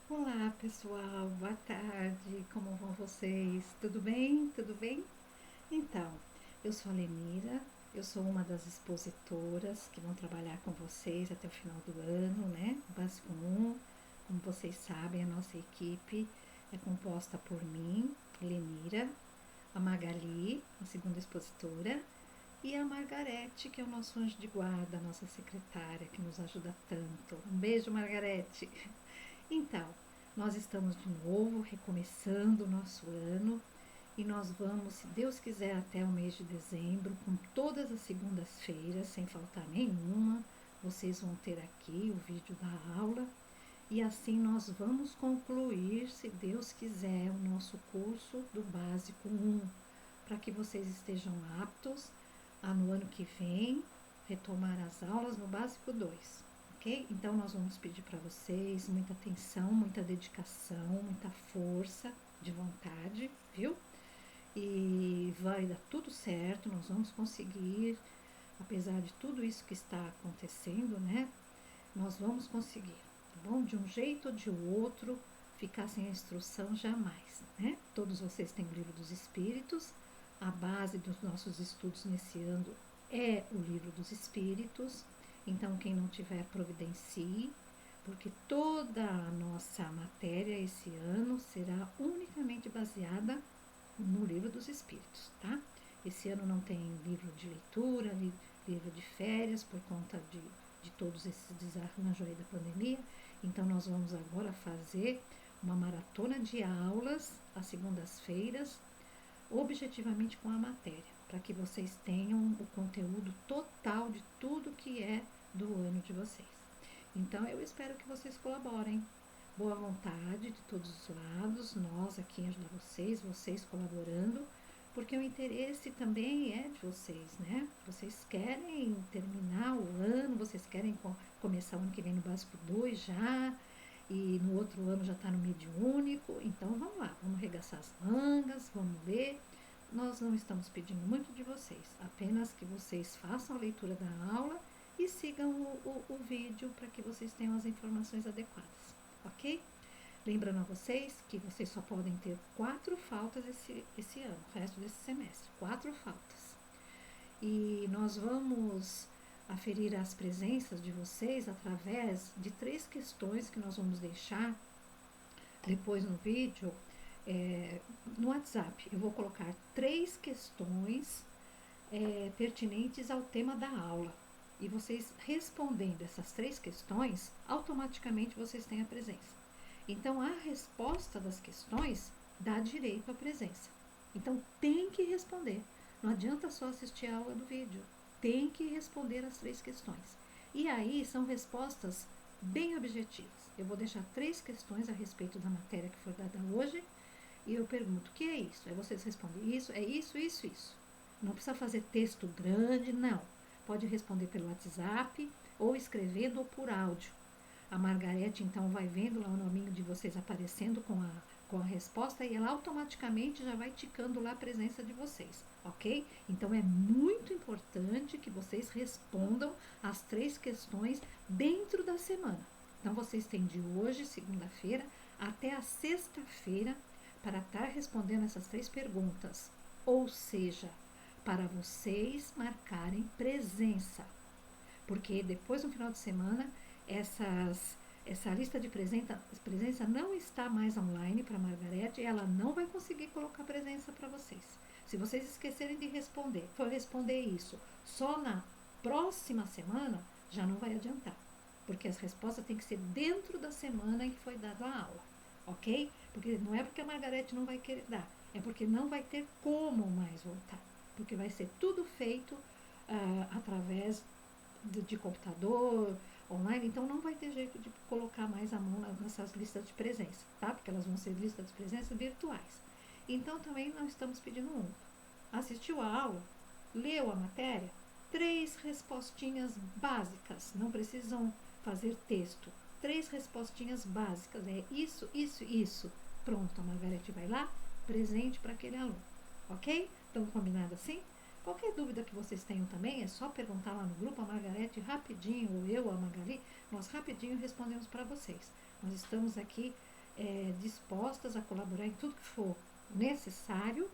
Olá, pessoal. Boa tarde. Como vão vocês? Tudo bem? Tudo bem? Então, eu sou a Lenira, eu sou uma das expositoras que vão trabalhar com vocês até o final do ano, né? Básico 1. Como vocês sabem, a nossa equipe é composta por mim, Lenira, a Magali, a segunda expositora, e a Margarete, que é o nosso anjo de guarda, a nossa secretária, que nos ajuda tanto. Um beijo, Margarete! Então, nós estamos de novo recomeçando o nosso ano e nós vamos, se Deus quiser, até o mês de dezembro, com todas as segundas-feiras, sem faltar nenhuma. Vocês vão ter aqui o vídeo da aula e assim nós vamos concluir, se Deus quiser, o nosso curso do Básico 1, para que vocês estejam aptos a, no ano que vem, retomar as aulas no Básico 2. Ok? Então, nós vamos pedir para vocês muita atenção, muita dedicação, muita força de vontade, viu? E vai dar tudo certo, nós vamos conseguir, apesar de tudo isso que está acontecendo, né? Nós vamos conseguir, tá bom? De um jeito ou de outro, ficar sem a instrução jamais, né? Todos vocês têm o Livro dos Espíritos, a base dos nossos estudos nesse ano é o Livro dos Espíritos, então quem não tiver, providencie, porque toda a nossa matéria esse ano será unicamente baseada no Livro dos Espíritos, tá? Esse ano não tem livro de leitura, livro de férias, por conta de todos esses desarranjos aí da pandemia. Então, nós vamos agora fazer uma maratona de aulas às segundas-feiras, objetivamente com a matéria, para que vocês tenham o conteúdo total de tudo que é do ano de vocês. Então, eu espero que vocês colaborem. Boa vontade de todos os lados, nós aqui ajudar vocês, vocês colaborando, porque o interesse também é de vocês, né? Vocês querem terminar o ano, vocês querem começar o ano que vem no Básico 2 já, e no outro ano já está no mediúnico, então vamos lá, vamos arregaçar as mangas, vamos ler. Nós não estamos pedindo muito de vocês, apenas que vocês façam a leitura da aula e sigam o vídeo para que vocês tenham as informações adequadas, ok? Lembrando a vocês que vocês só podem ter 4 faltas esse ano, o resto desse semestre, 4 faltas. E nós vamos aferir as presenças de vocês através de 3 questões que nós vamos deixar depois no vídeo, no WhatsApp. Eu vou colocar 3 questões pertinentes ao tema da aula. E vocês respondendo essas 3 questões, automaticamente vocês têm a presença. Então, a resposta das questões dá direito à presença. Então, tem que responder. Não adianta só assistir a aula do vídeo. Tem que responder as 3 questões. E aí são respostas bem objetivas. Eu vou deixar 3 questões a respeito da matéria que foi dada hoje. E eu pergunto, o que é isso? Aí vocês respondem, isso, é isso, isso, isso. Não precisa fazer texto grande, não. Pode responder pelo WhatsApp, ou escrevendo, ou por áudio. A Margarete, então, vai vendo lá o nominho de vocês aparecendo com a resposta e ela automaticamente já vai ticando lá a presença de vocês, ok? Então, é muito importante que vocês respondam as 3 questões dentro da semana. Então, vocês têm de hoje, segunda-feira, até a sexta-feira para estar respondendo essas 3 perguntas. Ou seja, para vocês marcarem presença. Porque depois, no final de semana, essa lista de presença não está mais online para a Margarete e ela não vai conseguir colocar presença para vocês. Se vocês esquecerem de responder, for responder isso só na próxima semana, já não vai adiantar. Porque as respostas têm que ser dentro da semana em que foi dada a aula, ok? Porque não é porque a Margarete não vai querer dar, é porque não vai ter como mais voltar. Porque vai ser tudo feito através de computador, online, então não vai ter jeito de colocar mais a mão nessas listas de presença, tá? Porque elas vão ser listas de presença virtuais. Então também nós estamos pedindo um. Assistiu a aula? Leu a matéria? 3 respostinhas básicas, não precisam fazer texto. 3 respostinhas básicas, é isso, isso, isso. Pronto, a Margarete vai lá, presente para aquele aluno, ok? Então, combinado assim? Qualquer dúvida que vocês tenham também, é só perguntar lá no grupo, a Margarete rapidinho, ou eu, a Magali, nós rapidinho respondemos para vocês. Nós estamos aqui dispostas a colaborar em tudo que for necessário.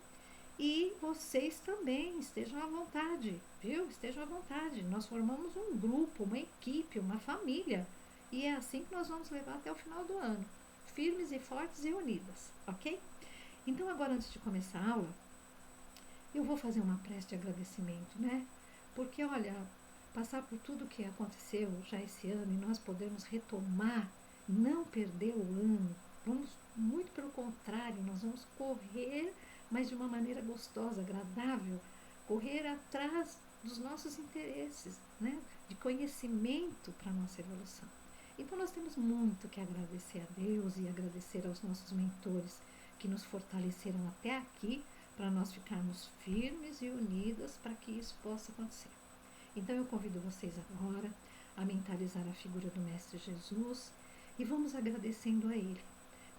E vocês também estejam à vontade, viu? Estejam à vontade. Nós formamos um grupo, uma equipe, uma família. E é assim que nós vamos levar até o final do ano. Firmes e fortes e unidas, ok? Então, agora, antes de começar a aula, eu vou fazer uma prece de agradecimento, né? Porque, olha, passar por tudo que aconteceu já esse ano e nós podemos retomar, não perder o ano, vamos, muito pelo contrário, nós vamos correr, mas de uma maneira gostosa, agradável, correr atrás dos nossos interesses, né? De conhecimento para a nossa evolução. Então nós temos muito que agradecer a Deus e agradecer aos nossos mentores que nos fortaleceram até aqui para nós ficarmos firmes e unidas para que isso possa acontecer. Então eu convido vocês agora a mentalizar a figura do Mestre Jesus e vamos agradecendo a Ele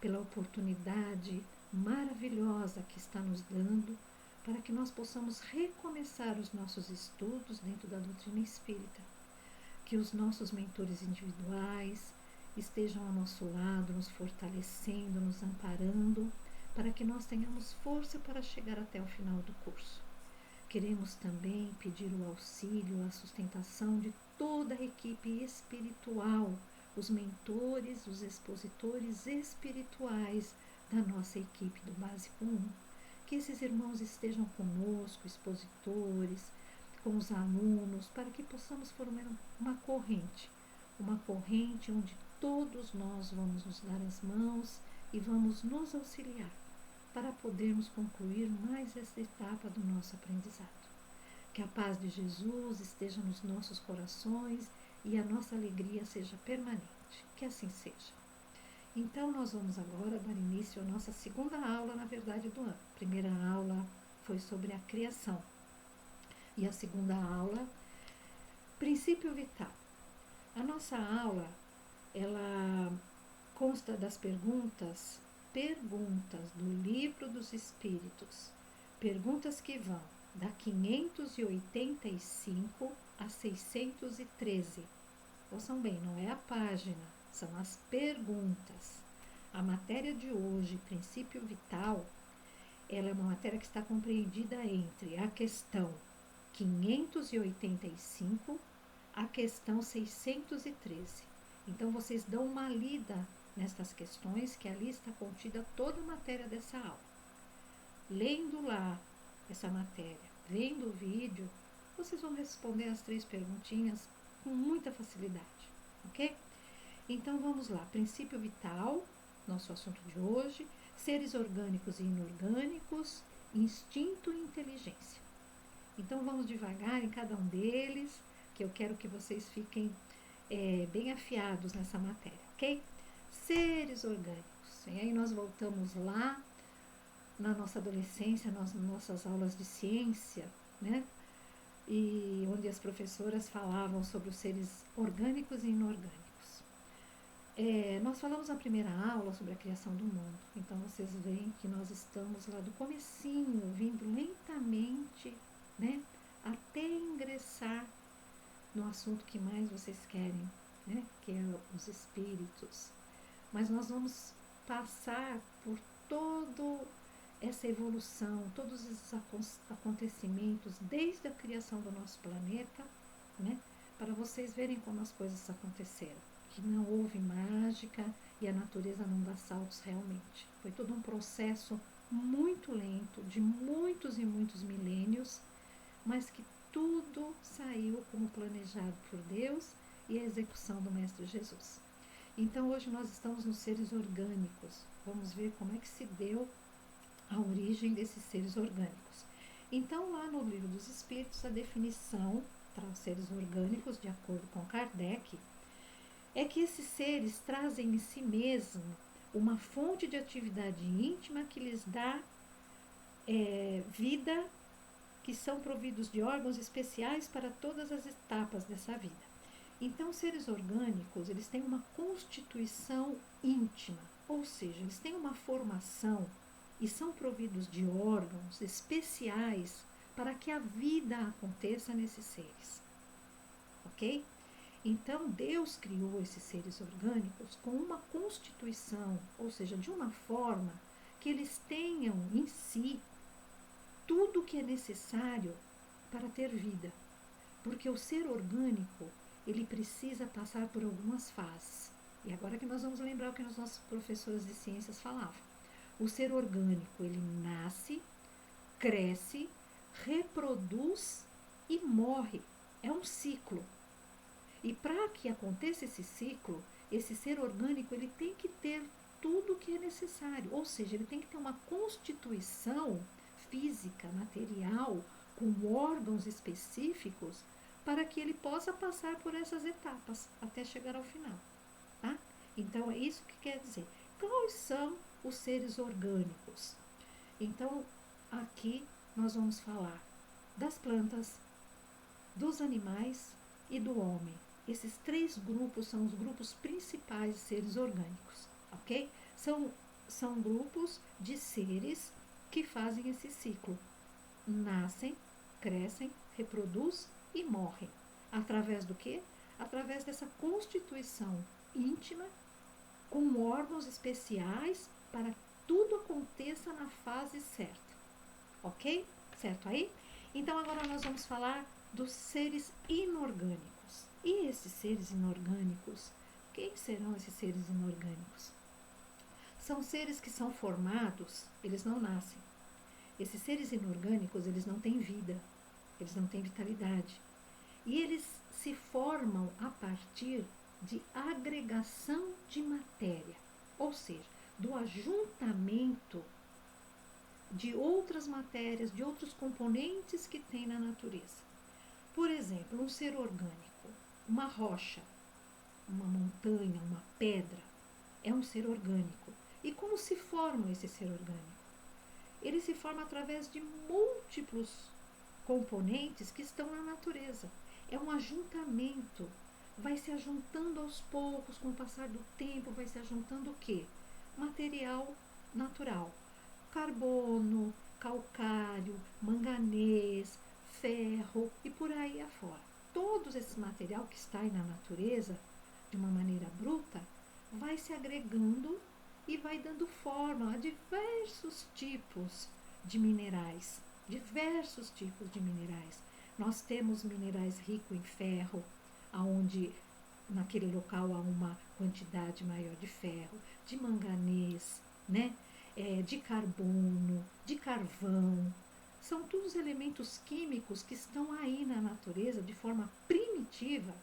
pela oportunidade maravilhosa que está nos dando para que nós possamos recomeçar os nossos estudos dentro da doutrina espírita. Que os nossos mentores individuais estejam ao nosso lado, nos fortalecendo, nos amparando, para que nós tenhamos força para chegar até o final do curso. Queremos também pedir o auxílio, a sustentação de toda a equipe espiritual, os mentores, os expositores espirituais da nossa equipe do Básico 1. Que esses irmãos estejam conosco, expositores, com os alunos, para que possamos formar uma corrente onde todos nós vamos nos dar as mãos e vamos nos auxiliar para podermos concluir mais esta etapa do nosso aprendizado. Que a paz de Jesus esteja nos nossos corações e a nossa alegria seja permanente. Que assim seja. Então, nós vamos agora dar início à nossa segunda aula, na verdade, do ano. A primeira aula foi sobre a criação. E a segunda aula, princípio vital. A nossa aula, ela consta das perguntas do Livro dos Espíritos. Perguntas que vão da 585 a 613. Ouçam bem, não é a página, são as perguntas. A matéria de hoje, princípio vital, ela é uma matéria que está compreendida entre a questão 585 a questão 613. Então, vocês dão uma lida nestas questões, que ali está contida toda a matéria dessa aula. Lendo lá essa matéria, vendo o vídeo, vocês vão responder as 3 perguntinhas com muita facilidade, ok? Então, vamos lá. Princípio vital, nosso assunto de hoje, seres orgânicos e inorgânicos, instinto e inteligência. Então, vamos devagar em cada um deles, que eu quero que vocês fiquem bem afiados nessa matéria, ok? Seres orgânicos. E aí nós voltamos lá na nossa adolescência, nas nossas aulas de ciência, né? E onde as professoras falavam sobre os seres orgânicos e inorgânicos. Nós falamos na primeira aula sobre a criação do mundo. Então vocês veem que nós estamos lá do comecinho, vindo lentamente, né? Até ingressar no assunto que mais vocês querem, né? Que é os espíritos. Mas nós vamos passar por toda essa evolução, todos esses acontecimentos, desde a criação do nosso planeta, né? Para vocês verem como as coisas aconteceram. Que não houve mágica e a natureza não dá saltos realmente. Foi todo um processo muito lento, de muitos e muitos milênios, mas que tudo saiu como planejado por Deus e a execução do Mestre Jesus. Então, hoje nós estamos nos seres orgânicos. Vamos ver como é que se deu a origem desses seres orgânicos. Então, lá no Livro dos Espíritos, a definição para os seres orgânicos, de acordo com Kardec, é que esses seres trazem em si mesmo uma fonte de atividade íntima que lhes dá vida, que são providos de órgãos especiais para todas as etapas dessa vida. Então, os seres orgânicos, eles têm uma constituição íntima, ou seja, eles têm uma formação e são providos de órgãos especiais para que a vida aconteça nesses seres. Ok? Então, Deus criou esses seres orgânicos com uma constituição, ou seja, de uma forma que eles tenham em si tudo o que é necessário para ter vida. Porque o ser orgânico, ele precisa passar por algumas fases. E agora que nós vamos lembrar o que os nossos professores de ciências falavam. O ser orgânico, ele nasce, cresce, reproduz e morre. É um ciclo. E para que aconteça esse ciclo, esse ser orgânico ele tem que ter tudo o que é necessário. Ou seja, ele tem que ter uma constituição física, material, com órgãos específicos para que ele possa passar por essas etapas até chegar ao final. Tá? Então, é isso que quer dizer. Quais são os seres orgânicos? Então, aqui nós vamos falar das plantas, dos animais e do homem. Esses três grupos são os grupos principais de seres orgânicos, ok? São grupos de seres que fazem esse ciclo. Nascem, crescem, reproduzem e morrem. Através do quê? Através dessa constituição íntima, com órgãos especiais para que tudo aconteça na fase certa. Ok? Certo aí? Então agora nós vamos falar dos seres inorgânicos. E esses seres inorgânicos, quem serão esses seres inorgânicos? São seres que são formados, eles não nascem. Esses seres inorgânicos, eles não têm vida, eles não têm vitalidade. E eles se formam a partir de agregação de matéria, ou seja, do ajuntamento de outras matérias, de outros componentes que tem na natureza. Por exemplo, um ser orgânico, uma rocha, uma montanha, uma pedra, é um ser orgânico. E como se forma esse ser orgânico? Ele se forma através de múltiplos componentes que estão na natureza. É um ajuntamento. Vai se ajuntando aos poucos, com o passar do tempo, vai se ajuntando o quê? Material natural. Carbono, calcário, manganês, ferro e por aí afora. Todos esse material que está aí na natureza, de uma maneira bruta, vai se agregando e vai dando forma a diversos tipos de minerais. Diversos tipos de minerais. Nós temos minerais ricos em ferro, onde naquele local há uma quantidade maior de ferro, de manganês, né? De carbono, de carvão. São todos elementos químicos que estão aí na natureza de forma primitiva,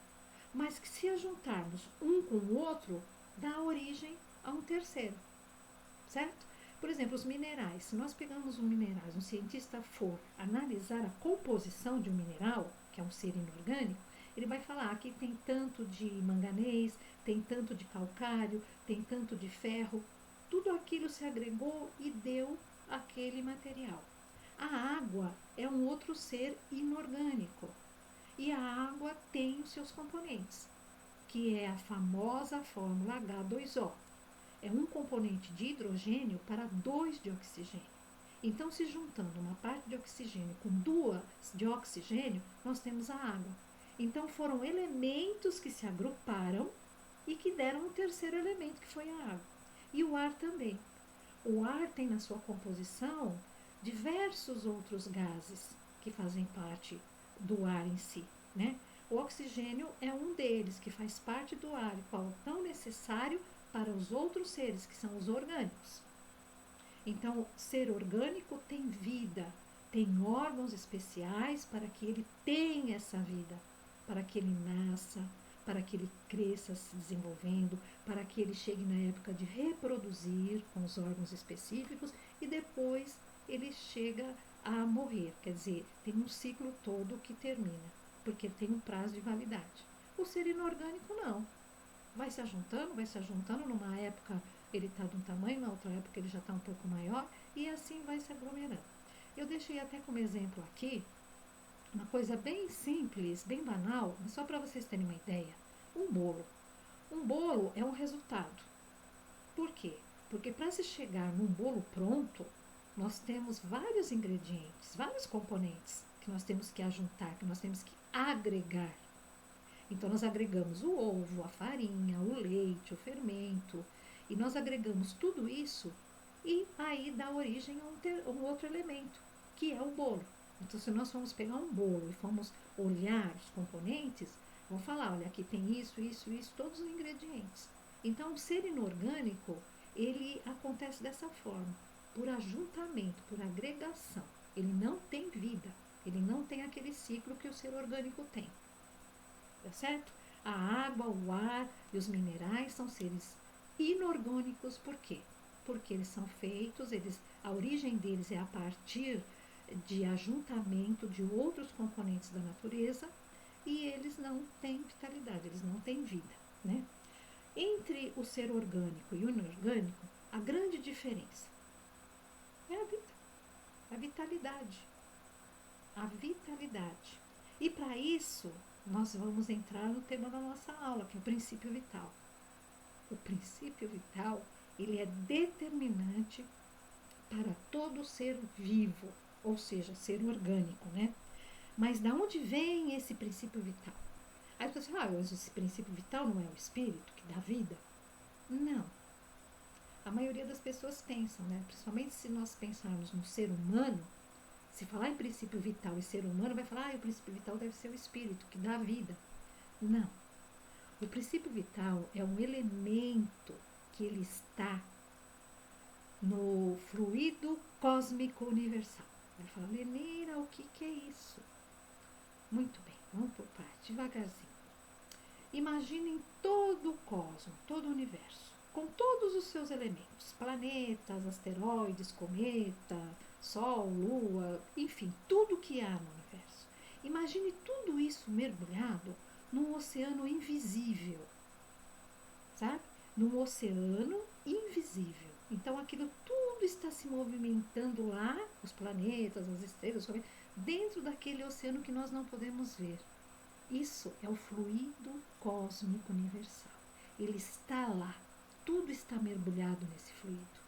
mas que se juntarmos um com o outro, dá origem a um terceiro, certo? Por exemplo, os minerais. Se nós pegamos um mineral, um cientista for analisar a composição de um mineral, que é um ser inorgânico, ele vai falar que tem tanto de manganês, tem tanto de calcário, tem tanto de ferro. Tudo aquilo se agregou e deu aquele material. A água é um outro ser inorgânico. E a água tem os seus componentes, que é a famosa fórmula H2O. É um componente de hidrogênio para 2 de oxigênio. Então, se juntando uma parte de oxigênio com 2 de oxigênio, nós temos a água. Então, foram elementos que se agruparam e que deram um terceiro elemento, que foi a água. E o ar também. O ar tem na sua composição diversos outros gases que fazem parte do ar em si, né? O oxigênio é um deles, que faz parte do ar, qual é tão necessário para os outros seres, que são os orgânicos. Então, ser orgânico tem vida, tem órgãos especiais para que ele tenha essa vida, para que ele nasça, para que ele cresça se desenvolvendo, para que ele chegue na época de reproduzir com os órgãos específicos e depois ele chega a morrer, quer dizer, tem um ciclo todo que termina, porque tem um prazo de validade. O ser inorgânico não. Vai se ajuntando, numa época ele está de um tamanho, na outra época ele já está um pouco maior, e assim vai se aglomerando. Eu deixei até como exemplo aqui, uma coisa bem simples, bem banal, mas só para vocês terem uma ideia, um bolo. Um bolo é um resultado. Por quê? Porque para se chegar num bolo pronto, nós temos vários ingredientes, vários componentes que nós temos que ajuntar, que nós temos que agregar. Então, nós agregamos o ovo, a farinha, o leite, o fermento, e nós agregamos tudo isso e aí dá origem a um outro elemento, que é o bolo. Então, se nós formos pegar um bolo e formos olhar os componentes, vamos falar, olha, aqui tem isso, todos os ingredientes. Então, o ser inorgânico, ele acontece dessa forma, por ajuntamento, por agregação. Ele não tem vida, ele não tem aquele ciclo que o ser orgânico tem. Tá certo? A água, o ar e os minerais são seres inorgânicos, por quê? Porque eles são feitos, a origem deles é a partir de ajuntamento de outros componentes da natureza e eles não têm vitalidade, eles não têm vida, né? Entre o ser orgânico e o inorgânico, a grande diferença é a vida, a vitalidade. A vitalidade. E para isso, nós vamos entrar no tema da nossa aula, que é o princípio vital. O princípio vital, ele é determinante para todo ser vivo, ou seja, ser orgânico, né? Mas da onde vem esse princípio vital? Aí você fala, mas esse princípio vital não é o espírito que dá vida? Não. A maioria das pessoas pensam, né? Principalmente se nós pensarmos no ser humano, se falar em princípio vital e ser humano, vai falar, o princípio vital deve ser o espírito que dá vida. Não. O princípio vital é um elemento que ele está no fluido cósmico universal. Ele fala, Lenira, o que é isso? Muito bem, vamos por parte, devagarzinho. Imaginem todo o cosmos, todo o universo, com todos os seus elementos, planetas, asteroides, cometa, Sol, Lua, enfim, tudo que há no universo. Imagine tudo isso mergulhado num oceano invisível, sabe? Num oceano invisível. Então, aquilo tudo está se movimentando lá, os planetas, as estrelas, dentro daquele oceano que nós não podemos ver. Isso é o fluido cósmico universal. Ele está lá, tudo está mergulhado nesse fluido.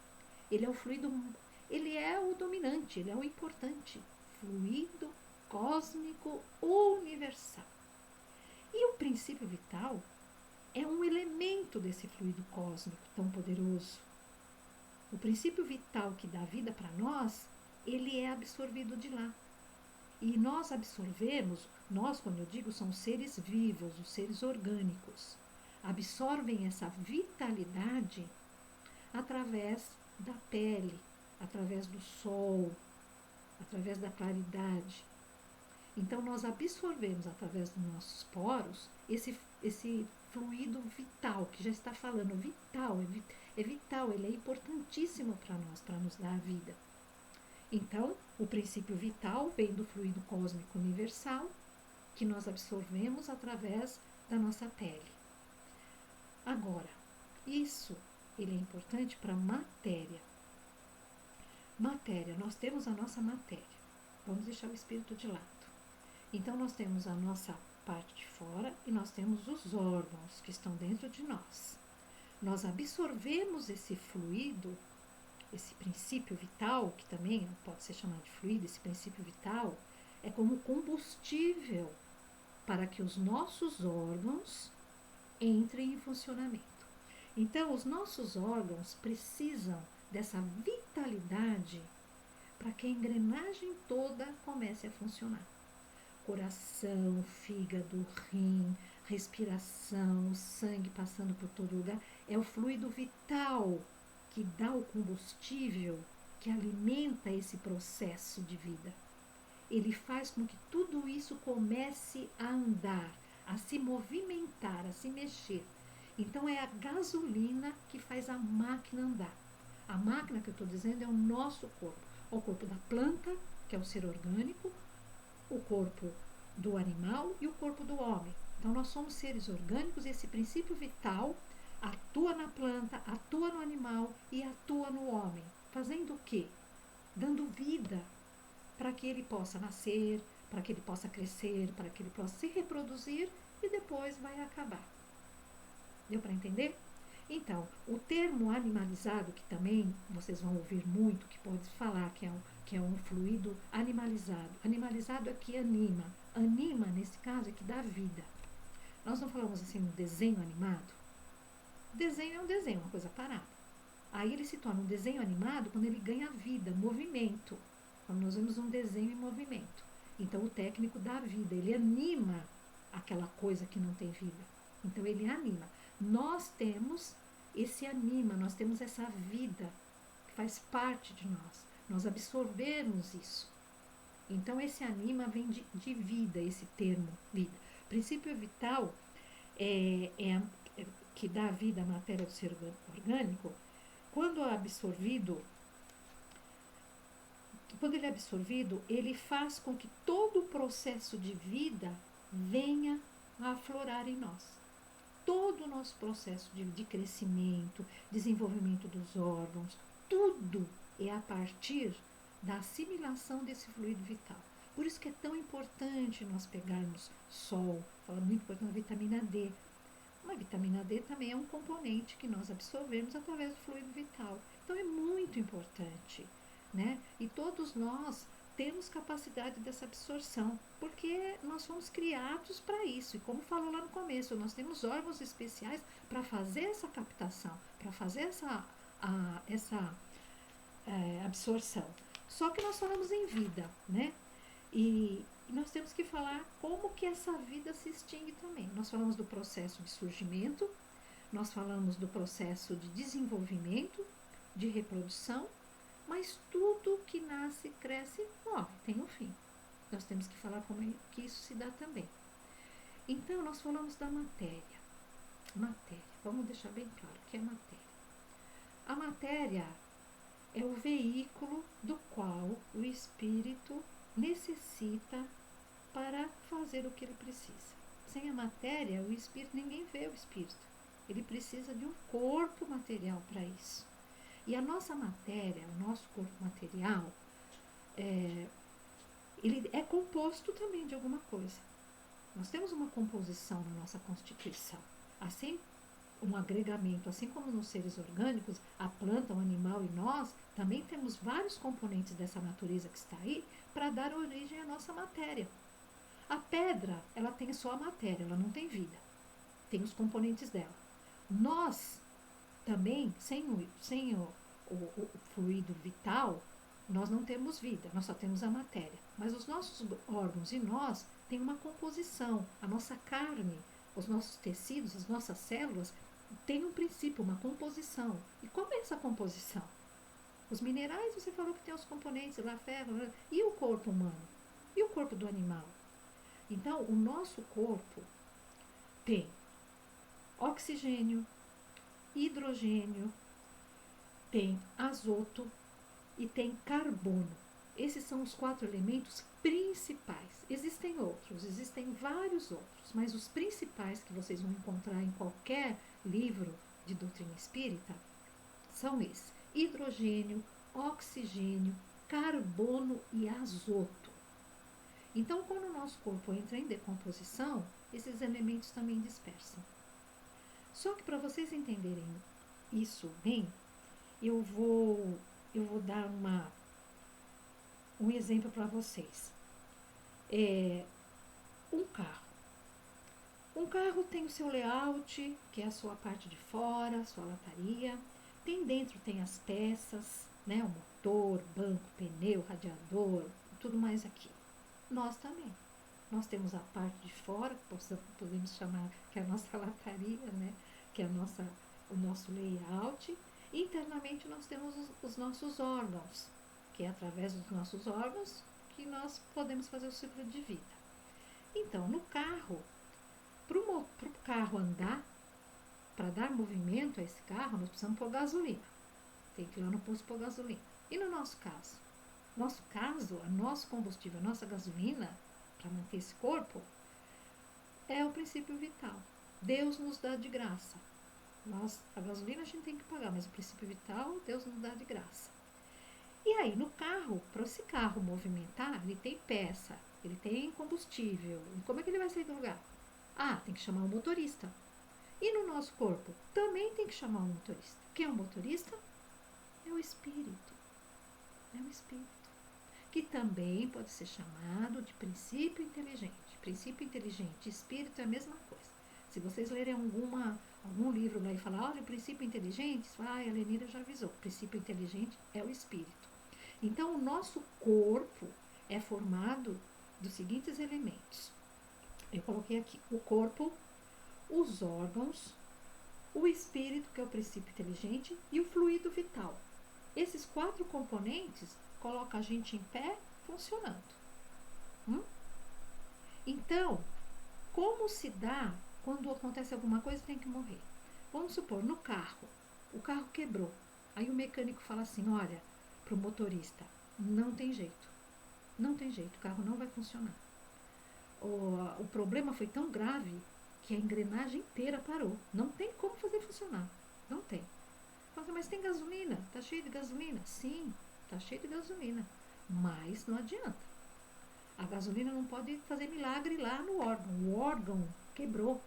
Ele é o fluido, ele é o dominante, ele é o importante. Fluido cósmico universal. E o princípio vital é um elemento desse fluido cósmico tão poderoso. O princípio vital que dá vida para nós, ele é absorvido de lá. E nós absorvemos, nós, quando eu digo, são seres vivos, os seres orgânicos, absorvem essa vitalidade através da pele, através do sol, através da claridade. Então, nós absorvemos através dos nossos poros esse fluido vital, que já está falando, vital, é vital, ele é importantíssimo para nós, para nos dar a vida. Então, o princípio vital vem do fluido cósmico universal, que nós absorvemos através da nossa pele. Agora, isso ele é importante para a matéria. Matéria, nós temos a nossa matéria. Vamos deixar o espírito de lado. Então, nós temos a nossa parte de fora e nós temos os órgãos que estão dentro de nós. Nós absorvemos esse fluido, esse princípio vital, que também pode ser chamado de fluido, esse princípio vital, é como combustível para que os nossos órgãos entrem em funcionamento. Então, os nossos órgãos precisam dessa vitalidade para que a engrenagem toda comece a funcionar. Coração, fígado, rim, respiração, sangue passando por todo lugar, é o fluido vital que dá o combustível, que alimenta esse processo de vida. Ele faz com que tudo isso comece a andar, a se movimentar, a se mexer. Então, é a gasolina que faz a máquina andar. A máquina que eu estou dizendo é o nosso corpo. O corpo da planta, que é o ser orgânico, o corpo do animal e o corpo do homem. Então, nós somos seres orgânicos e esse princípio vital atua na planta, atua no animal e atua no homem. Fazendo o quê? Dando vida para que ele possa nascer, para que ele possa crescer, para que ele possa se reproduzir e depois vai acabar. Deu para entender? Então, o termo animalizado, que também vocês vão ouvir muito, que pode falar que é um fluido animalizado. Animalizado é que anima. Anima, nesse caso, é que dá vida. Nós não falamos assim no desenho animado? Desenho é um desenho, uma coisa parada. Aí ele se torna um desenho animado quando ele ganha vida, movimento. Quando nós vemos um desenho em movimento. Então o técnico dá vida, ele anima aquela coisa que não tem vida. Então ele anima. Nós temos esse anima, nós temos essa vida que faz parte de nós. Nós absorvemos isso. Então esse anima vem de vida, esse termo vida. Princípio vital que dá vida à matéria do ser orgânico. Quando ele é absorvido, ele faz com que todo o processo de vida venha a aflorar em nós. Todo o nosso processo de crescimento, desenvolvimento dos órgãos, tudo é a partir da assimilação desse fluido vital. Por isso que é tão importante nós pegarmos sol, fala muito importante a vitamina D. Uma vitamina D também é um componente que nós absorvemos através do fluido vital. Então é muito importante, né? E todos nós temos capacidade dessa absorção, porque nós fomos criados para isso. E como falou lá no começo, nós temos órgãos especiais para fazer essa captação, para fazer essa absorção. Só que nós falamos em vida, né? E nós temos que falar como que essa vida se extingue também. Nós falamos do processo de surgimento, nós falamos do processo de desenvolvimento, de reprodução, mas tudo que nasce, cresce, morre, tem um fim. Nós temos que falar como é que isso se dá também. Então, nós falamos da matéria. Matéria, vamos deixar bem claro o que é matéria. A matéria é o veículo do qual o espírito necessita para fazer o que ele precisa. Sem a matéria, o espírito, ninguém vê o espírito. Ele precisa de um corpo material para isso. E a nossa matéria, o nosso corpo material, ele é composto também de alguma coisa. Nós temos uma composição na nossa constituição. Assim, um agregamento, assim como nos seres orgânicos, a planta, o animal e nós, também temos vários componentes dessa natureza que está aí para dar origem à nossa matéria. A pedra, ela tem só a matéria, ela não tem vida. Tem os componentes dela. Nós, também, sem o fluido vital, nós não temos vida, nós só temos a matéria. Mas os nossos órgãos e nós têm uma composição. A nossa carne, os nossos tecidos, as nossas células têm um princípio, uma composição. E como é essa composição? Os minerais, você falou que tem os componentes lá, ferro, e o corpo humano? E o corpo do animal? Então, o nosso corpo tem oxigênio, hidrogênio, tem azoto e tem carbono. Esses são os 4 elementos principais. Existem outros, existem vários outros, mas os principais que vocês vão encontrar em qualquer livro de doutrina espírita são esses: hidrogênio, oxigênio, carbono e azoto. Então, quando o nosso corpo entra em decomposição, esses elementos também dispersam. Só que para vocês entenderem isso bem, eu vou dar um exemplo para vocês. Um carro. Um carro tem o seu layout, que é a sua parte de fora, a sua lataria. Dentro tem as peças, né? O motor, banco, pneu, radiador, tudo mais aqui. Nós também. Nós temos a parte de fora, que podemos chamar que é a nossa lataria, né? Que é o nosso layout. Internamente nós temos os nossos órgãos, que é através dos nossos órgãos que nós podemos fazer o ciclo de vida. Então, no carro, para o carro andar, para dar movimento a esse carro, nós precisamos pôr gasolina. Tem que ir lá no posto pôr gasolina. E no nosso caso? Nosso combustível, a nossa gasolina, para manter esse corpo, é o princípio vital. Deus nos dá de graça. A gasolina a gente tem que pagar, mas o princípio vital, Deus nos dá de graça. E aí, no carro, para esse carro movimentar, ele tem peça, ele tem combustível. E como é que ele vai sair do lugar? Tem que chamar um motorista. E no nosso corpo, também tem que chamar um motorista. Quem é o motorista? É o espírito. É o espírito. Que também pode ser chamado de princípio inteligente. Princípio inteligente e espírito é a mesma coisa. Se vocês lerem algum livro lá e falar, olha, o princípio inteligente, a Lenira já avisou, o princípio inteligente é o espírito. Então, o nosso corpo é formado dos seguintes elementos. Eu coloquei aqui o corpo, os órgãos, o espírito, que é o princípio inteligente, e o fluido vital. Esses 4 componentes colocam a gente em pé, funcionando. Então, como se dá quando acontece alguma coisa e tem que morrer? Vamos supor, no carro, o carro quebrou. Aí o mecânico fala assim, olha, para o motorista, não tem jeito, o carro não vai funcionar. O problema foi tão grave que a engrenagem inteira parou. Não tem como fazer funcionar, não tem. Mas tem gasolina, tá cheio de gasolina? Sim, tá cheio de gasolina, mas não adianta. A gasolina não pode fazer milagre lá no órgão. O órgão quebrou.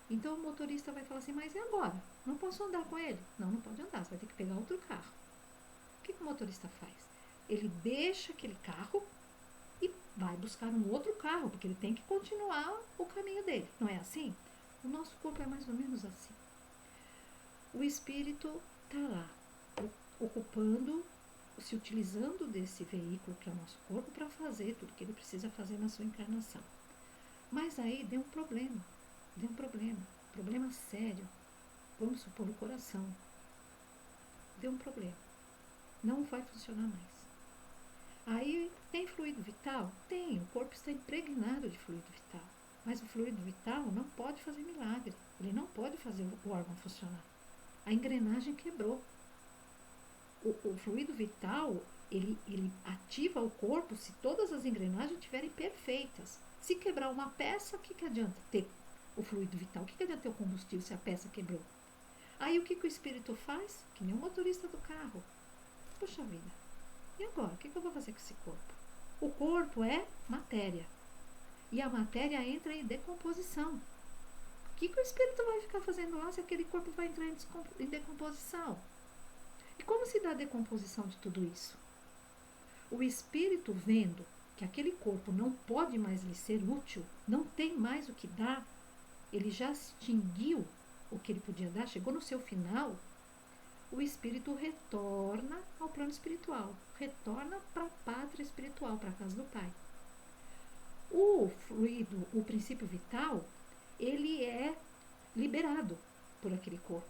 Então o motorista vai falar assim, mas e agora? Não posso andar com ele? Não pode andar, você vai ter que pegar outro carro. O que o motorista faz? Ele deixa aquele carro e vai buscar um outro carro, porque ele tem que continuar o caminho dele. Não é assim? O nosso corpo é mais ou menos assim. O espírito está lá, ocupando, se utilizando desse veículo que é o nosso corpo para fazer tudo que ele precisa fazer na sua encarnação. Mas aí deu um problema sério. Vamos supor, o coração. Deu um problema. Não vai funcionar mais. Aí tem fluido vital? Tem, o corpo está impregnado de fluido vital. Mas o fluido vital não pode fazer milagre. Ele não pode fazer o órgão funcionar. A engrenagem quebrou. O fluido vital, ele ativa o corpo se todas as engrenagens estiverem perfeitas. Se quebrar uma peça, o que adianta ter o fluido vital? O que adianta ter o combustível se a peça quebrou? Aí o que o espírito faz? Que nem o motorista do carro. Puxa vida, e agora? O que eu vou fazer com esse corpo? O corpo é matéria. E a matéria entra em decomposição. O que o espírito vai ficar fazendo lá se aquele corpo vai entrar em decomposição? E como se dá a decomposição de tudo isso? O espírito, vendo que aquele corpo não pode mais lhe ser útil, não tem mais o que dar, ele já extinguiu o que ele podia dar, chegou no seu final, o espírito retorna ao plano espiritual, retorna para a pátria espiritual, para a casa do Pai. O fluido, o princípio vital, ele é liberado por aquele corpo.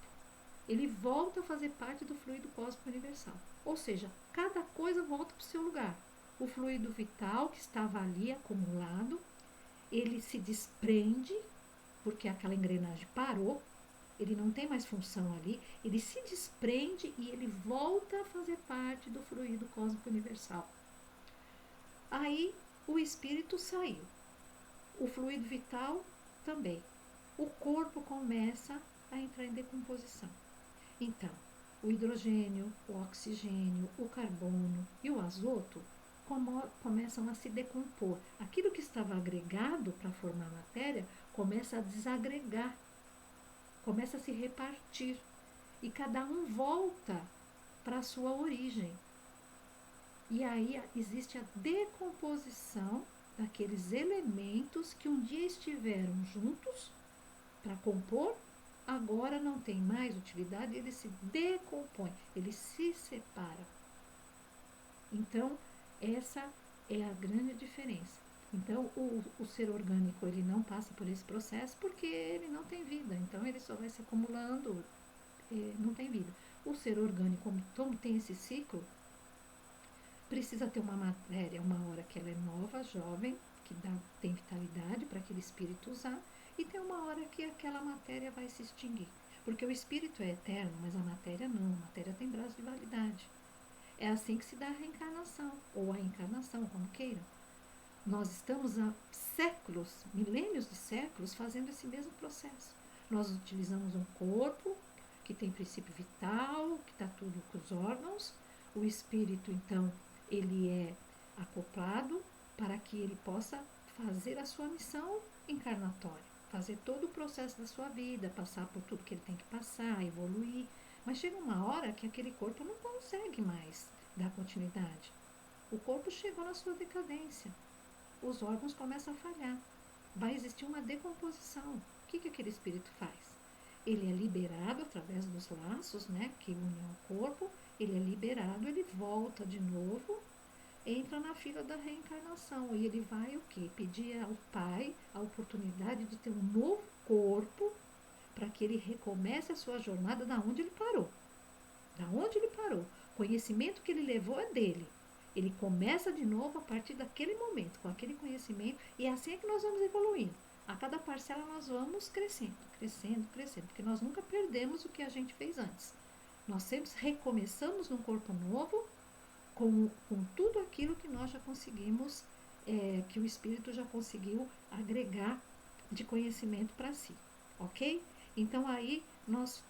Ele volta a fazer parte do fluido cósmico universal. Ou seja, cada coisa volta para o seu lugar. O fluido vital que estava ali acumulado, ele se desprende, porque aquela engrenagem parou, ele não tem mais função ali, ele se desprende e ele volta a fazer parte do fluido cósmico universal. Aí o espírito saiu, o fluido vital também. O corpo começa a entrar em decomposição. Então, o hidrogênio, o oxigênio, o carbono e o azoto começam a se decompor. Aquilo que estava agregado para formar a matéria começa a desagregar, começa a se repartir e cada um volta para a sua origem. E aí existe a decomposição daqueles elementos que um dia estiveram juntos para compor, agora não tem mais utilidade, eles se decompõem, eles se separam. Então, essa é a grande diferença. Então, o ser orgânico, ele não passa por esse processo porque ele não tem vida. Então, ele só vai se acumulando, não tem vida. O ser orgânico, como tem esse ciclo, precisa ter uma matéria, uma hora que ela é nova, jovem, que tem vitalidade para aquele espírito usar, e tem uma hora que aquela matéria vai se extinguir. Porque o espírito é eterno, mas a matéria não. A matéria tem prazo de validade. É assim que se dá a reencarnação, ou a encarnação, como queiram. Nós estamos há séculos, milênios de séculos, fazendo esse mesmo processo. Nós utilizamos um corpo que tem princípio vital, que está tudo com os órgãos. O espírito, então, ele é acoplado para que ele possa fazer a sua missão encarnatória, fazer todo o processo da sua vida, passar por tudo que ele tem que passar, evoluir. Mas chega uma hora que aquele corpo não consegue mais dar continuidade. O corpo chegou na sua decadência. Os órgãos começam a falhar. Vai existir uma decomposição, que aquele espírito faz? Ele é liberado através dos laços, né, que unem ao corpo, ele é liberado, ele volta de novo, entra na fila da reencarnação e ele vai o quê? Pedir ao Pai a oportunidade de ter um novo corpo para que ele recomece a sua jornada da onde ele parou. Da onde ele parou. O conhecimento que ele levou é dele. Ele começa de novo a partir daquele momento, com aquele conhecimento, e é assim que nós vamos evoluindo. A cada parcela nós vamos crescendo, crescendo, crescendo, porque nós nunca perdemos o que a gente fez antes. Nós sempre recomeçamos num corpo novo, com tudo aquilo que nós já conseguimos, que o espírito já conseguiu agregar de conhecimento para si, ok? Então aí nós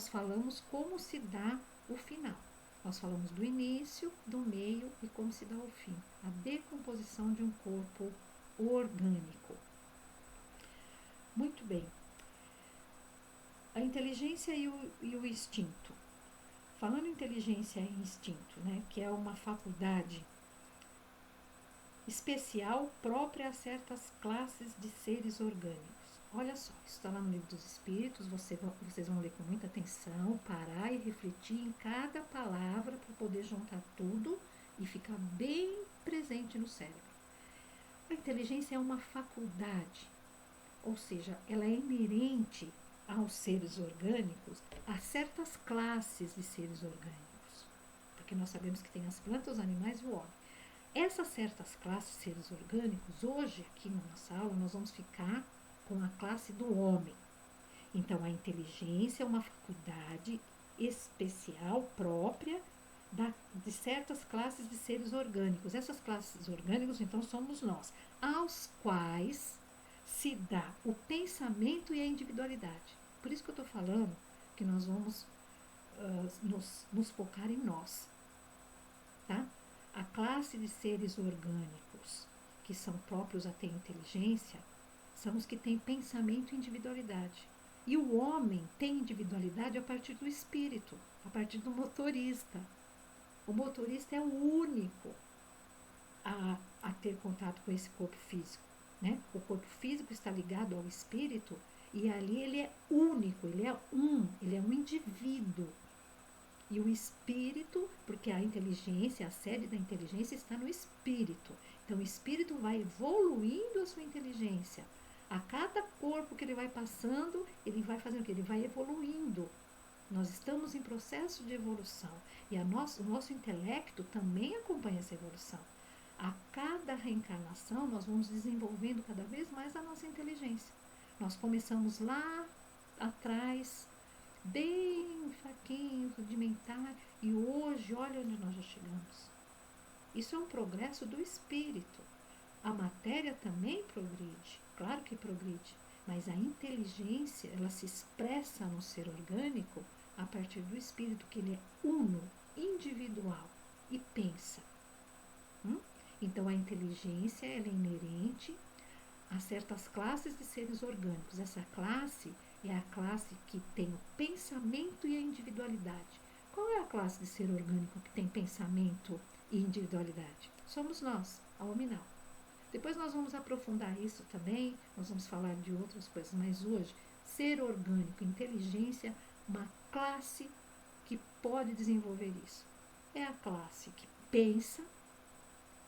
falamos como se dá o final. Nós falamos do início, do meio e como se dá o fim. A decomposição de um corpo orgânico. Muito bem. A inteligência e o instinto. Falando em inteligência e instinto, né, que é uma faculdade especial própria a certas classes de seres orgânicos. Olha só, isso está lá no Livro dos Espíritos, vocês vão ler com muita atenção, parar e refletir em cada palavra para poder juntar tudo e ficar bem presente no cérebro. A inteligência é uma faculdade, ou seja, ela é inerente aos seres orgânicos, a certas classes de seres orgânicos, porque nós sabemos que tem as plantas, os animais e o homem. Essas certas classes de seres orgânicos, hoje aqui na nossa aula, nós vamos ficar com a classe do homem. Então, a inteligência é uma faculdade especial, própria, de certas classes de seres orgânicos. Essas classes orgânicos, então, somos nós, aos quais se dá o pensamento e a individualidade. Por isso que eu estou falando que nós vamos nos focar em nós. Tá? A classe de seres orgânicos, que são próprios a ter inteligência, são os que têm pensamento e individualidade. E o homem tem individualidade a partir do espírito, a partir do motorista. O motorista é o único a ter contato com esse corpo físico. Né? O corpo físico está ligado ao espírito e ali ele é único, ele é um indivíduo. E o espírito, porque a inteligência, a sede da inteligência está no espírito. Então o espírito vai evoluindo a sua inteligência. A cada corpo que ele vai passando, ele vai fazendo o quê? Ele vai evoluindo. Nós estamos em processo de evolução. E o nosso intelecto também acompanha essa evolução. A cada reencarnação, nós vamos desenvolvendo cada vez mais a nossa inteligência. Nós começamos lá atrás, bem fraquinho, rudimentar, e hoje, olha onde nós já chegamos. Isso é um progresso do espírito. A matéria também progride, claro que progride, mas a inteligência, ela se expressa no ser orgânico a partir do espírito, que ele é uno, individual e pensa. Então, a inteligência, ela é inerente a certas classes de seres orgânicos. Essa classe é a classe que tem o pensamento e a individualidade. Qual é a classe de ser orgânico que tem pensamento e individualidade? Somos nós, a hominal. Depois nós vamos aprofundar isso também, nós vamos falar de outras coisas, mas hoje, ser orgânico, inteligência, uma classe que pode desenvolver isso. É a classe que pensa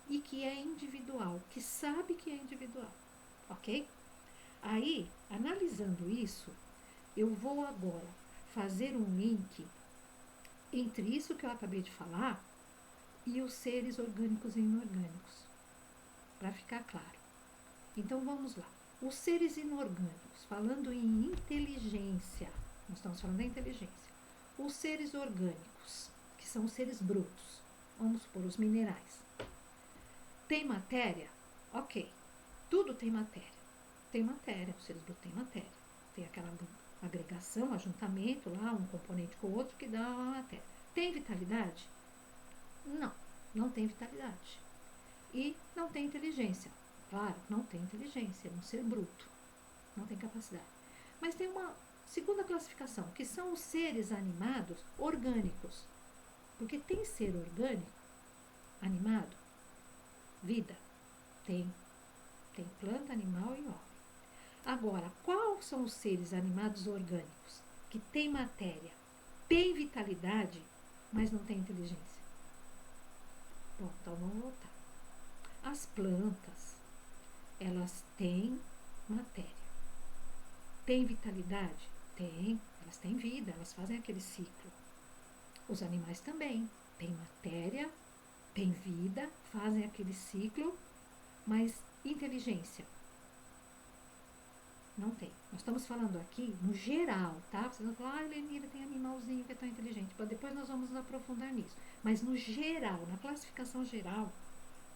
e que é individual, que sabe que é individual, ok? Aí, analisando isso, eu vou agora fazer um link entre isso que eu acabei de falar e os seres orgânicos e inorgânicos, para ficar claro. Então, vamos lá. Os seres inorgânicos, falando em inteligência, nós estamos falando da inteligência. Os seres orgânicos, que são os seres brutos, vamos supor, os minerais. Tem matéria? Ok. Tudo tem matéria. Tem matéria, os seres brutos têm matéria. Tem aquela agregação, ajuntamento lá, um componente com o outro que dá a matéria. Tem vitalidade? Não, não tem vitalidade. E não tem inteligência. Claro, não tem inteligência, é um ser bruto. Não tem capacidade. Mas tem uma segunda classificação, que são os seres animados orgânicos. Porque tem ser orgânico, animado, vida. Tem planta, animal e homem. Agora, quais são os seres animados orgânicos que têm matéria, têm vitalidade, mas não têm inteligência? Bom, então vamos voltar. As plantas, elas têm matéria. Têm vitalidade? Tem. Elas têm vida, elas fazem aquele ciclo. Os animais também têm matéria, têm vida, fazem aquele ciclo, mas inteligência? Não tem. Nós estamos falando aqui no geral, tá? Vocês vão falar, Lenira, tem animalzinho que é tão inteligente. Depois nós vamos nos aprofundar nisso. Mas no geral, na classificação geral,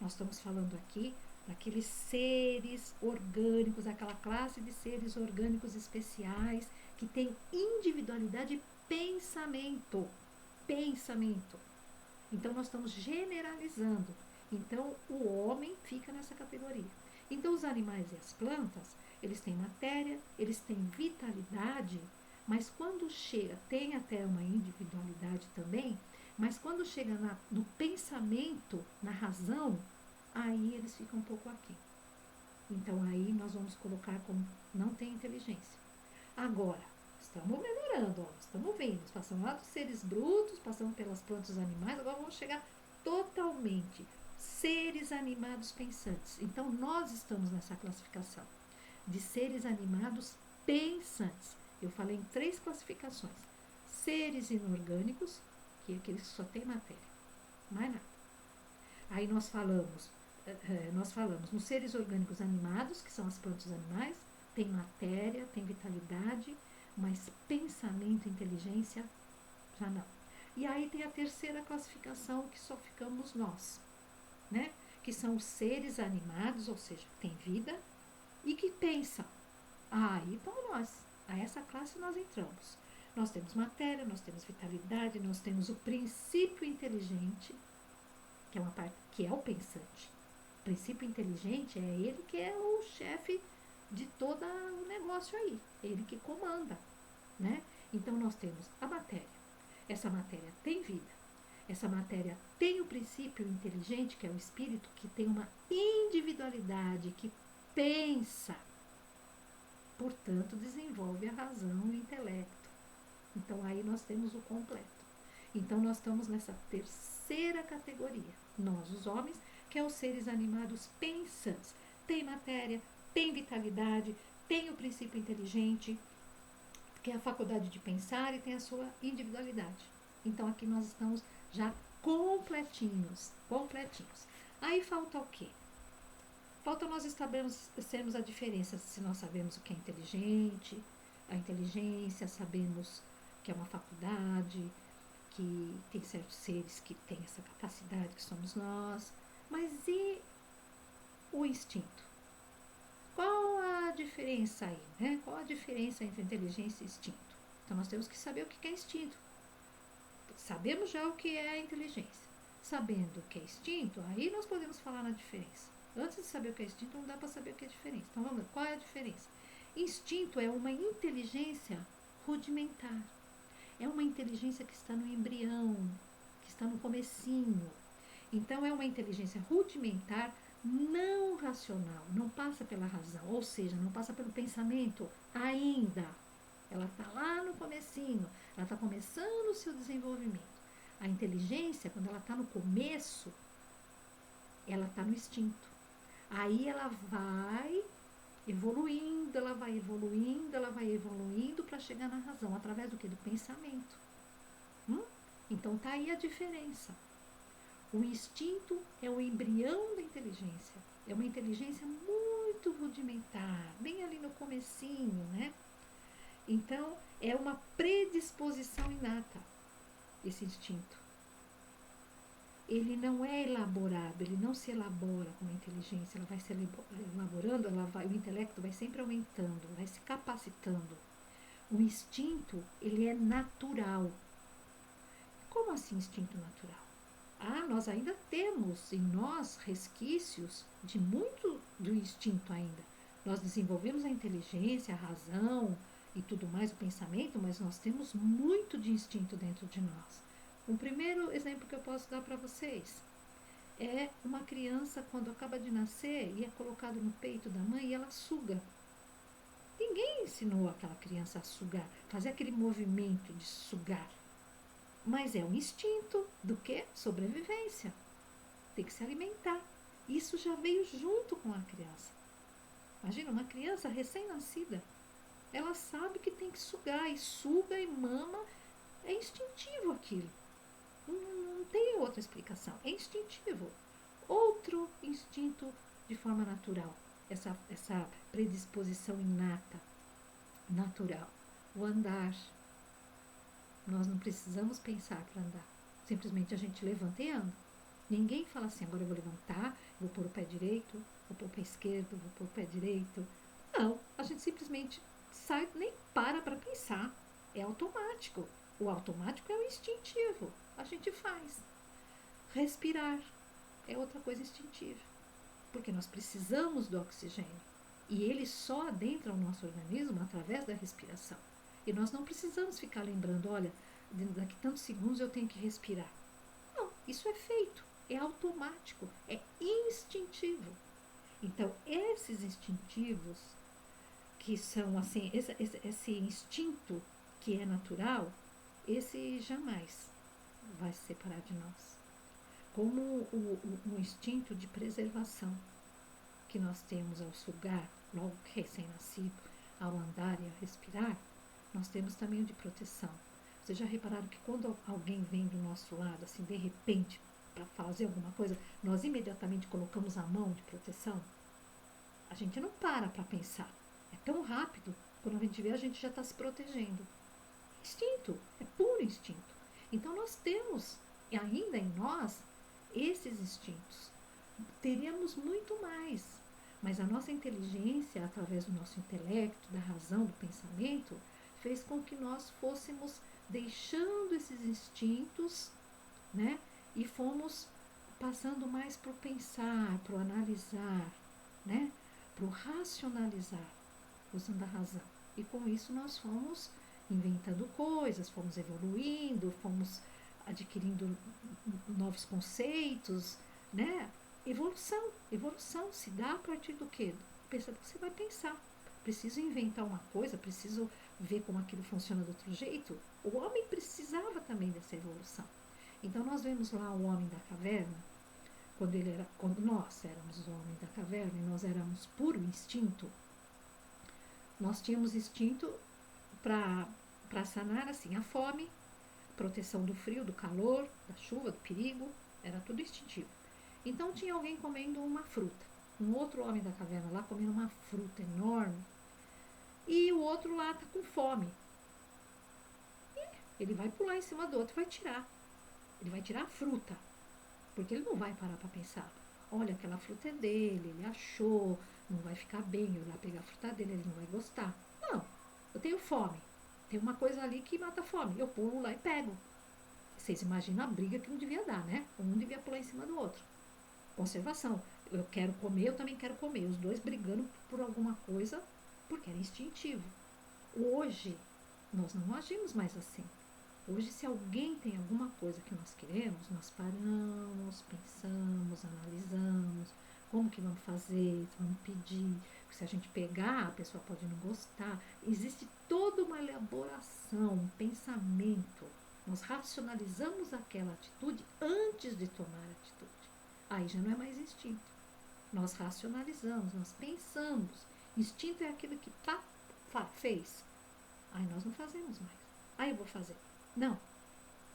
nós estamos falando aqui daqueles seres orgânicos, aquela classe de seres orgânicos especiais que tem individualidade e pensamento. Pensamento. Então nós estamos generalizando. Então o homem fica nessa categoria. Então os animais e as plantas, eles têm matéria, eles têm vitalidade, mas quando chega, tem até uma individualidade também, mas quando chega no pensamento, na razão, aí eles ficam um pouco aquém. Então aí nós vamos colocar como não tem inteligência. Agora, estamos melhorando, ó, estamos vendo, passamos lá dos seres brutos, passamos pelas plantas e os animais, agora vamos chegar totalmente seres animados pensantes. Então nós estamos nessa classificação de seres animados pensantes. Eu falei em 3 classificações: seres inorgânicos, que é aqueles que só tem matéria, mais nada. Aí nós falamos nos seres orgânicos animados, que são as plantas e os animais, tem matéria, tem vitalidade, mas pensamento e inteligência já não. E aí tem a terceira classificação, que só ficamos nós, né? Que são os seres animados, ou seja, que têm vida e que pensam. Aí estão nós. A essa classe nós entramos. Nós temos matéria, nós temos vitalidade, nós temos o princípio inteligente, que é uma parte que é o pensante. O princípio inteligente é ele que é o chefe de todo o negócio aí, ele que comanda, né? Então nós temos a matéria. Essa matéria tem vida. Essa matéria tem o princípio inteligente, que é o espírito, que tem uma individualidade, que pensa, portanto desenvolve a razão e o intelecto. Então aí nós temos o completo. Então nós estamos nessa terceira categoria, nós os homens, que é os seres animados pensantes. Tem matéria, tem vitalidade, tem o princípio inteligente, que é a faculdade de pensar, e tem a sua individualidade. Então aqui nós estamos já completinhos. Aí falta o quê? Falta nós estabelecermos a diferença, se nós sabemos o que é inteligente, a inteligência, sabemos que é uma faculdade, que tem certos seres que têm essa capacidade, que somos nós. Mas e o instinto? Qual a diferença aí, né? Qual a diferença entre inteligência e instinto? Então nós temos que saber o que é instinto. Sabemos já o que é a inteligência. Sabendo o que é instinto, aí nós podemos falar na diferença. Antes de saber o que é instinto, não dá para saber o que é diferença. Então vamos ver, qual é a diferença? Instinto é uma inteligência rudimentar. É uma inteligência que está no embrião, que está no comecinho. Então é uma inteligência rudimentar, não racional, não passa pela razão, ou seja, não passa pelo pensamento ainda. Ela está lá no comecinho, ela está começando o seu desenvolvimento. A inteligência, quando ela está no começo, ela está no instinto. Aí ela vai evoluindo, para chegar na razão, através do que? Do pensamento. Então tá aí a diferença. O instinto é o embrião da inteligência. É uma inteligência muito rudimentar, bem ali no comecinho, né? Então, é uma predisposição inata, esse instinto. Ele não é elaborado, ele não se elabora com a inteligência, ela vai se elaborando, o intelecto vai sempre aumentando, vai se capacitando. O instinto, ele é natural. Como assim instinto natural? Nós ainda temos em nós resquícios de muito do instinto ainda. Nós desenvolvemos a inteligência, a razão e tudo mais, o pensamento, mas nós temos muito de instinto dentro de nós. Um primeiro exemplo que eu posso dar para vocês é uma criança, quando acaba de nascer e é colocado no peito da mãe, e ela suga. Ninguém ensinou aquela criança a sugar, fazer aquele movimento de sugar. Mas é um instinto do quê? Sobrevivência. Tem que se alimentar. Isso já veio junto com a criança. Imagina, uma criança recém-nascida, ela sabe que tem que sugar, e suga e mama, é instintivo aquilo. Não tem outra explicação, é instintivo. Outro instinto de forma natural, essa predisposição inata, natural, o andar. Nós não precisamos pensar para andar, simplesmente a gente levanta e anda. Ninguém fala assim, agora eu vou levantar, vou pôr o pé direito, vou pôr o pé esquerdo, vou pôr o pé direito. Não, a gente simplesmente sai, nem para pensar. É automático. O automático é o instintivo. A gente faz. Respirar é outra coisa instintiva. Porque nós precisamos do oxigênio. E ele só adentra o nosso organismo através da respiração. E nós não precisamos ficar lembrando, olha, daqui tantos segundos eu tenho que respirar. Não, isso é feito. É automático, é instintivo. Então, esses instintivos, que são assim, esse instinto que é natural, esse jamais vai se separar de nós. Como o instinto de preservação que nós temos ao sugar, logo recém-nascido, ao andar e ao respirar, nós temos também o de proteção. Vocês já repararam que quando alguém vem do nosso lado, assim, de repente, para fazer alguma coisa, nós imediatamente colocamos a mão de proteção? A gente não para pensar. É tão rápido, quando a gente vê, a gente já está se protegendo. Instinto, é puro instinto. Então nós temos, ainda em nós, esses instintos. Teríamos muito mais, mas a nossa inteligência, através do nosso intelecto, da razão, do pensamento, fez com que nós fôssemos deixando esses instintos, né? E fomos passando mais para o pensar, para o analisar, né? Para o racionalizar, usando a razão. E com isso nós fomos inventando coisas, fomos evoluindo, fomos adquirindo novos conceitos, né? Evolução se dá a partir do quê? Pensa que você vai pensar. Preciso inventar uma coisa, preciso ver como aquilo funciona de outro jeito. O homem precisava também dessa evolução. Então nós vemos lá o homem da caverna, quando nós éramos o homem da caverna e nós éramos puro instinto, nós tínhamos instinto para sanar assim a fome, proteção do frio, do calor, da chuva, do perigo, era tudo instintivo. Então tinha alguém comendo uma fruta, um outro homem da caverna lá comendo uma fruta enorme, e o outro lá está com fome. E ele vai pular em cima do outro e vai tirar. Ele vai tirar a fruta, porque ele não vai parar para pensar. Olha, aquela fruta é dele, ele achou, não vai ficar bem, eu lá pegar a fruta dele, ele não vai gostar. Não, eu tenho fome. Tem uma coisa ali que mata a fome. Eu pulo lá e pego. Vocês imaginam a briga que não devia dar, né? Um devia pular em cima do outro. Conservação. Eu quero comer, eu também quero comer. Os dois brigando por alguma coisa, porque era instintivo. Hoje, nós não agimos mais assim. Hoje, se alguém tem alguma coisa que nós queremos, nós paramos, pensamos, analisamos, como que vamos fazer, vamos pedir. Porque se a gente pegar, a pessoa pode não gostar. Existe toda uma elaboração, um pensamento. Nós racionalizamos aquela atitude antes de tomar a atitude. Aí já não é mais instinto. Nós racionalizamos, nós pensamos. Instinto é aquilo que fez. Aí nós não fazemos mais. Aí eu vou fazer. Não,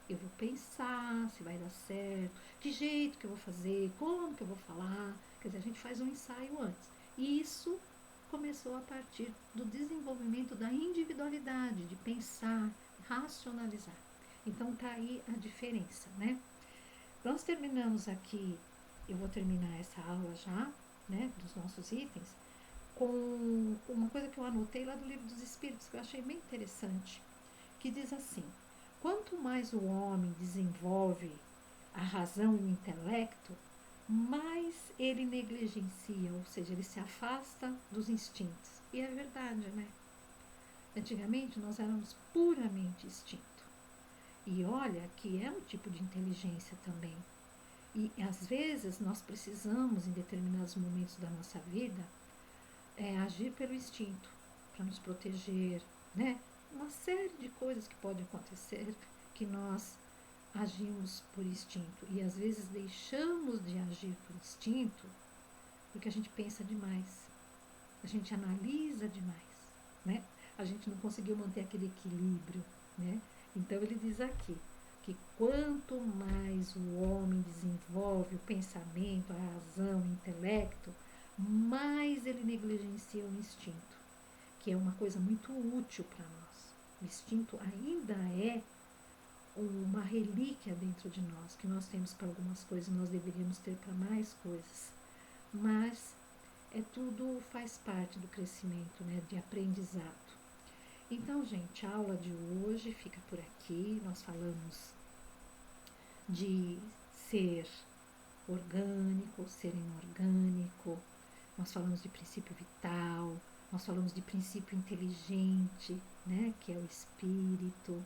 eu vou pensar se vai dar certo, que jeito que eu vou fazer, como que eu vou falar. Quer dizer, a gente faz um ensaio antes. E isso começou a partir do desenvolvimento da individualidade, de pensar, racionalizar. Então tá aí a diferença, né? Nós terminamos aqui, eu vou terminar essa aula já, né, dos nossos itens, com uma coisa que eu anotei lá do Livro dos Espíritos, que eu achei bem interessante, que diz assim: quanto mais o homem desenvolve a razão e o intelecto, mais ele negligencia, ou seja, ele se afasta dos instintos. E é verdade, né? Antigamente nós éramos puramente instinto. E olha que é um tipo de inteligência também. E às vezes nós precisamos, em determinados momentos da nossa vida, agir pelo instinto, para nos proteger, né? Uma série de coisas que pode acontecer que nós agimos por instinto e às vezes deixamos de agir por instinto porque a gente pensa demais, a gente analisa demais, né? A gente não conseguiu manter aquele equilíbrio, né? Então ele diz aqui que quanto mais o homem desenvolve o pensamento, a razão, o intelecto, mais ele negligencia o instinto, que é uma coisa muito útil para nós. O instinto ainda é uma relíquia dentro de nós, que nós temos para algumas coisas, nós deveríamos ter para mais coisas. Mas tudo faz parte do crescimento, né, de aprendizado. Então, gente, a aula de hoje fica por aqui. Nós falamos de ser orgânico, ser inorgânico, nós falamos de princípio vital, nós falamos de princípio inteligente, né, que é o espírito,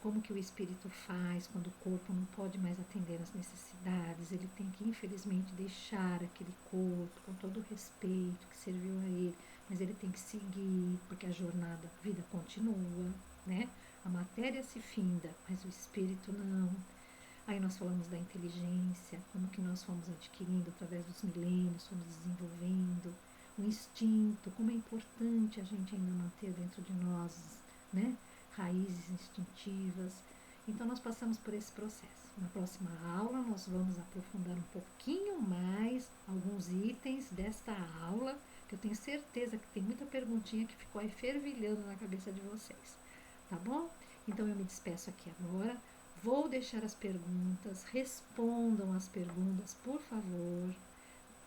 como que o espírito faz quando o corpo não pode mais atender às necessidades, ele tem que infelizmente deixar aquele corpo com todo o respeito que serviu a ele, mas ele tem que seguir, porque a jornada, a vida continua, né? A matéria se finda, mas o espírito não. Aí nós falamos da inteligência, como que nós fomos adquirindo através dos milênios, fomos desenvolvendo, o instinto, como é importante a gente ainda manter dentro de nós, né, raízes instintivas. Então nós passamos por esse processo. Na próxima aula nós vamos aprofundar um pouquinho mais alguns itens desta aula, que eu tenho certeza que tem muita perguntinha que ficou aí fervilhando na cabeça de vocês, tá bom? Então eu me despeço aqui agora. Vou deixar as perguntas, respondam as perguntas, por favor.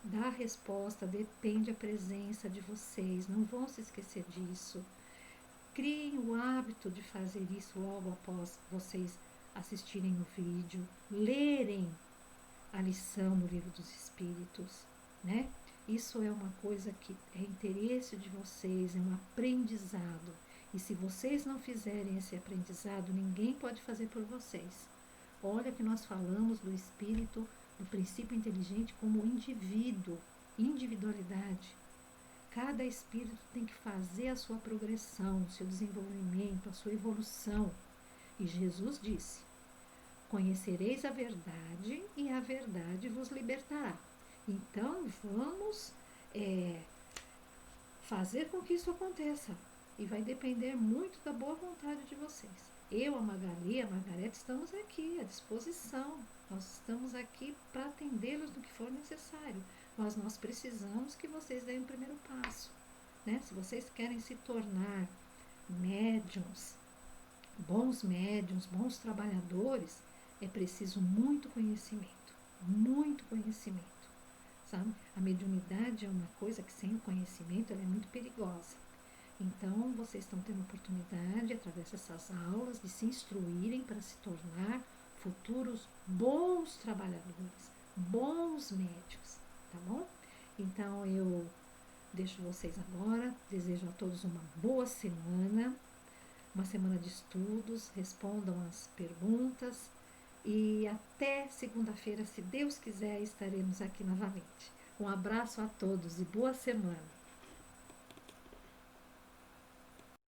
Da resposta depende a presença de vocês, não vão se esquecer disso. Criem o hábito de fazer isso logo após vocês assistirem o vídeo, lerem a lição no Livro dos Espíritos, né? Isso é uma coisa que é interesse de vocês, é um aprendizado. E se vocês não fizerem esse aprendizado, ninguém pode fazer por vocês. Olha que nós falamos do espírito, do princípio inteligente como indivíduo, individualidade. Cada espírito tem que fazer a sua progressão, o seu desenvolvimento, a sua evolução. E Jesus disse: conhecereis a verdade e a verdade vos libertará. Então vamos fazer com que isso aconteça. E vai depender muito da boa vontade de vocês. Eu, a Magali, a Margarete, estamos aqui à disposição. Nós estamos aqui para atendê-los no que for necessário. Mas nós precisamos que vocês deem o primeiro passo, né? Se vocês querem se tornar médiums, bons trabalhadores, é preciso muito conhecimento, sabe? A mediunidade é uma coisa que sem o conhecimento ela é muito perigosa. Então, vocês estão tendo a oportunidade, através dessas aulas, de se instruírem para se tornar futuros bons trabalhadores, bons médicos, tá bom? Então, eu deixo vocês agora, desejo a todos uma boa semana, uma semana de estudos, respondam as perguntas e até segunda-feira, se Deus quiser, estaremos aqui novamente. Um abraço a todos e boa semana!